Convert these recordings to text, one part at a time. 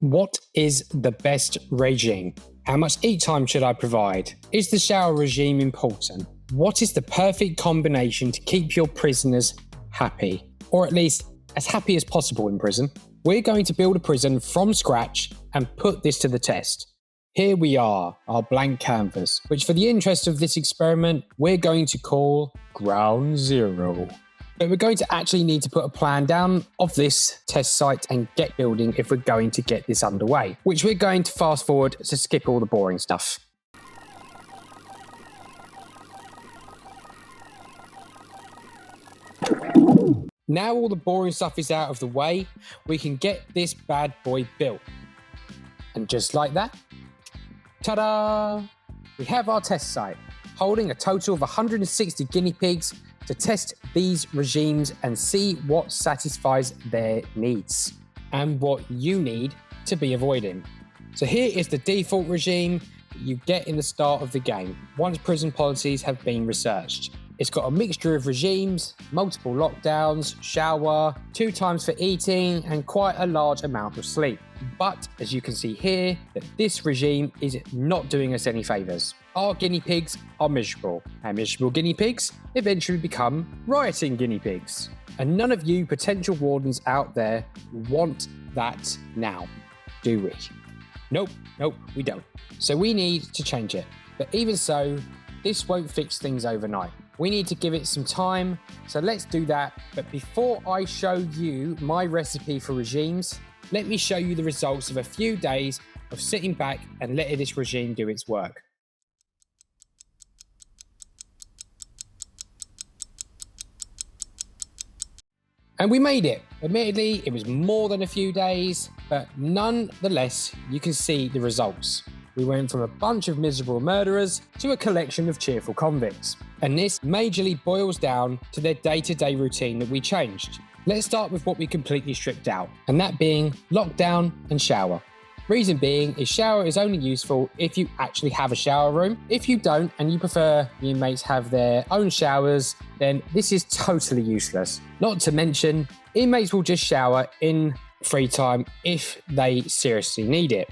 What is the best regime? How much eat time should I provide? Is the shower regime important? What is the perfect combination to keep your prisoners happy? Or at least as happy as possible in prison? We're going to build a prison from scratch and put this to the test. Here we are, our blank canvas, which for the interest of this experiment, we're going to call Ground Zero. But we're going to actually need to put a plan down of this test site and get building if we're going to get this underway, which we're going to fast forward to skip all the boring stuff. Now all the boring stuff is out of the way, we can get this bad boy built. And just like that, ta-da! We have our test site, holding a total of 160 guinea pigs to test these regimes and see what satisfies their needs and what you need to be avoiding. So here is the default regime that you get in the start of the game once prison policies have been researched. It's got a mixture of regimes, multiple lockdowns, shower, 2 times for eating, and quite a large amount of sleep. But as you can see here, that this regime is not doing us any favours. Our guinea pigs are miserable, and miserable guinea pigs eventually become rioting guinea pigs. And none of you potential wardens out there want that now, do we? Nope, we don't. So we need to change it. But even so, this won't fix things overnight. We need to give it some time, so let's do that. But before I show you my recipe for regimes, let me show you the results of a few days of sitting back and letting this regime do its work. And we made it. Admittedly, it was more than a few days, but nonetheless, you can see the results. We went from a bunch of miserable murderers to a collection of cheerful convicts. And this majorly boils down to their day-to-day routine that we changed. Let's start with what we completely stripped out, and that being lockdown and shower. Reason being is shower is only useful if you actually have a shower room. If you don't and you prefer your inmates have their own showers, then this is totally useless. Not to mention, inmates will just shower in free time if they seriously need it.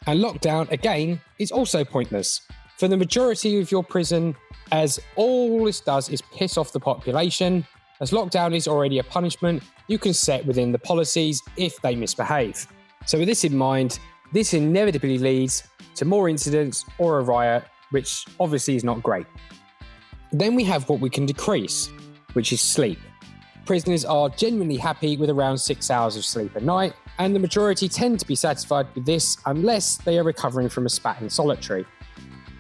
And lockdown, again, is also pointless. For the majority of your prison, as all this does is piss off the population, as lockdown is already a punishment you can set within the policies if they misbehave. So with this in mind, this inevitably leads to more incidents or a riot, which obviously is not great. Then we have what we can decrease, which is sleep. Prisoners are genuinely happy with around 6 hours of sleep a night, and the majority tend to be satisfied with this unless they are recovering from a spat in solitary.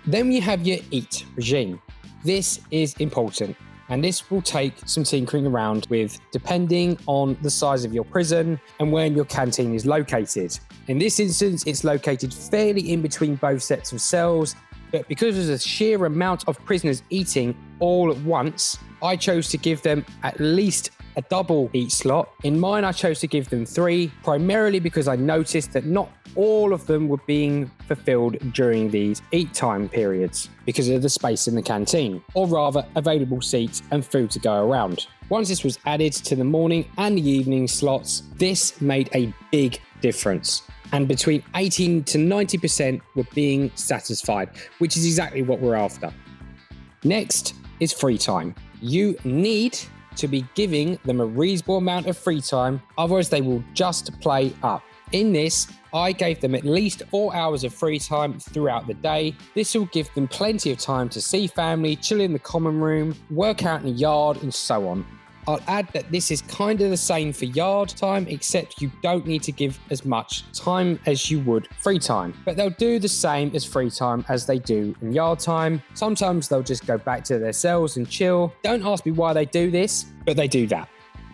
Then you have your eat regime. This is important, and this will take some tinkering around with depending on the size of your prison and where your canteen is located. In this instance, it's located fairly in between both sets of cells, but because of the sheer amount of prisoners eating all at once, I chose to give them at least a double eat slot. In mine, I chose to give them 3, primarily because I noticed that not all of them were being fulfilled during these eat time periods because of the space in the canteen, or rather available seats and food to go around. Once this was added to the morning and the evening slots, this made a big difference. And between 18 to 90% were being satisfied, which is exactly what we're after. Next is free time. You need to be giving them a reasonable amount of free time, otherwise they will just play up. In this, I gave them at least 4 hours of free time throughout the day. This will give them plenty of time to see family, chill in the common room, work out in the yard, and so on. I'll add that this is kind of the same for yard time, except you don't need to give as much time as you would free time. But they'll do the same as free time as they do in yard time. Sometimes they'll just go back to their cells and chill. Don't ask me why they do this, but they do that.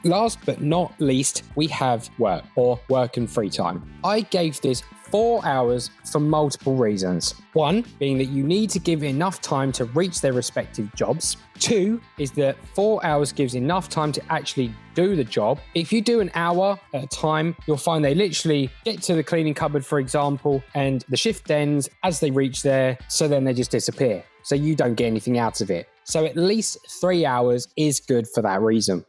Last but not least, we have work, or work and free time. I gave this 4 hours for multiple reasons. 1, being that you need to give enough time to reach their respective jobs. 2 is that 4 hours gives enough time to actually do the job. If you do an hour at a time, you'll find they literally get to the cleaning cupboard, for example, and the shift ends as they reach there, so then they just disappear. So you don't get anything out of it. So at least 3 hours is good for that reason.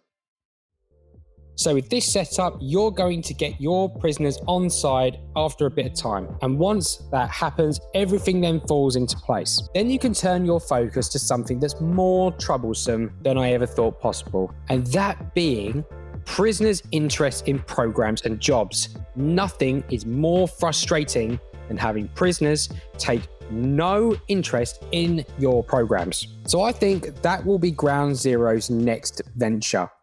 So with this setup, you're going to get your prisoners on side after a bit of time. And once that happens, everything then falls into place. Then you can turn your focus to something that's more troublesome than I ever thought possible. And that being prisoners' interest in programs and jobs. Nothing is more frustrating than having prisoners take no interest in your programs. So I think that will be Ground Zero's next venture.